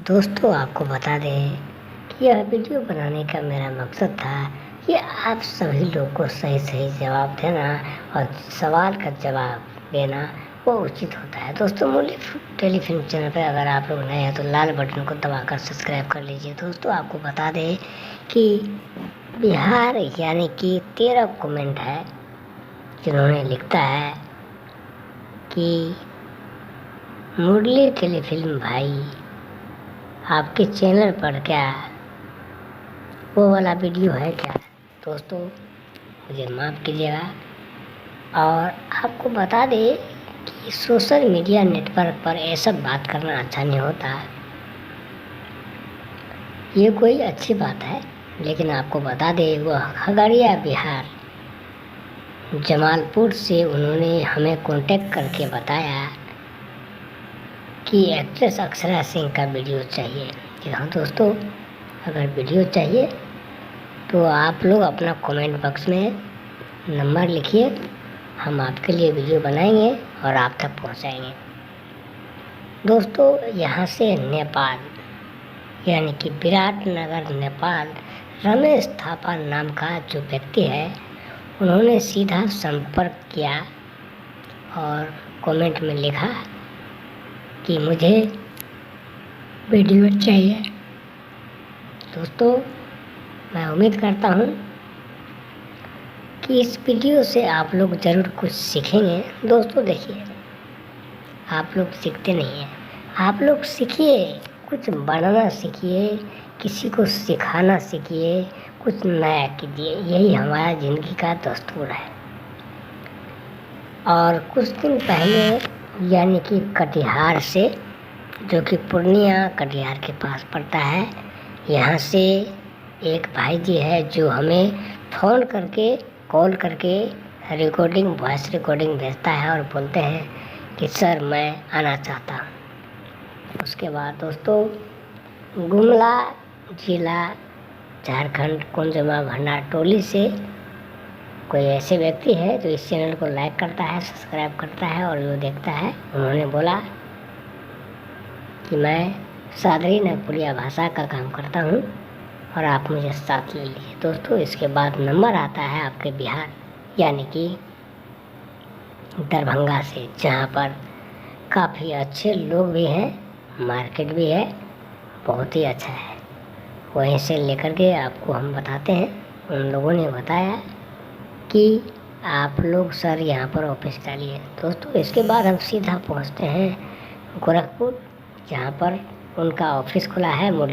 दोस्तों आपको बता दें कि यह वीडियो बनाने का मेरा मकसद था कि आप सभी लोग को सही सही जवाब देना और सवाल का जवाब देना वो उचित होता है। दोस्तों मूल्य टेलीफिल्म चैनल पर अगर आप लोग नए हैं तो लाल बटन को दबाकर सब्सक्राइब कर लीजिए। दोस्तों आपको बता दें कि बिहार यानी कि 13 कमेंट है जिन्होंने लिखता है कि मुरली टेलीफिल्म भाई आपके चैनल पर क्या वो वाला वीडियो है क्या। दोस्तों मुझे माफ़ कीजिएगा और आपको बता दें कि सोशल मीडिया नेटवर्क पर ऐसा बात करना अच्छा नहीं होता। ये कोई अच्छी बात है, लेकिन आपको बता दें वह खगड़िया बिहार जमालपुर से उन्होंने हमें कांटेक्ट करके बताया कि एक्ट्रेस अक्षरा सिंह का वीडियो चाहिए। जी हाँ दोस्तों, अगर वीडियो चाहिए तो आप लोग अपना कमेंट बॉक्स में नंबर लिखिए, हम आपके लिए वीडियो बनाएंगे और आप तक पहुंचाएंगे। दोस्तों यहाँ से नेपाल यानी कि विराटनगर नेपाल रमेश थापा नाम का जो व्यक्ति है उन्होंने सीधा संपर्क किया और कमेंट में लिखा कि मुझे वीडियो चाहिए। दोस्तों मैं उम्मीद करता हूँ कि इस वीडियो से आप लोग ज़रूर कुछ सीखेंगे। दोस्तों देखिए, आप लोग सीखते नहीं हैं, आप लोग सीखिए, कुछ बनाना सीखिए, किसी को सिखाना सीखिए, कुछ नया कीजिए। यही हमारा ज़िंदगी का दस्तूर है। और कुछ दिन पहले यानी कि कटिहार से, जो कि पूर्णिया कटिहार के पास पड़ता है, यहाँ से एक भाई जी है जो हमें फ़ोन करके कॉल करके रिकॉर्डिंग वॉइस रिकॉर्डिंग भेजता है और बोलते हैं कि सर मैं आना चाहता हूँ। उसके बाद दोस्तों गुमला जिला झारखंड कुंजमा भंडारटोली से कोई ऐसे व्यक्ति है जो इस चैनल को लाइक करता है, सब्सक्राइब करता है और जो देखता है, उन्होंने बोला कि मैं सादरी नागपुरिया भाषा का काम करता हूँ और आप मुझे साथ ले लीजिए। दोस्तों इसके बाद नंबर आता है आपके बिहार यानी कि दरभंगा से, जहाँ पर काफ़ी अच्छे लोग भी हैं, मार्केट भी है, बहुत ही अच्छा है। वहीं से लेकर के आपको हम बताते हैं। उन लोगों ने बताया कि आप लोग सर यहाँ पर ऑफिस डालिए। दोस्तों इसके बाद हम सीधा पहुँचते हैं गोरखपुर, जहाँ पर उनका ऑफिस खुला है मुरली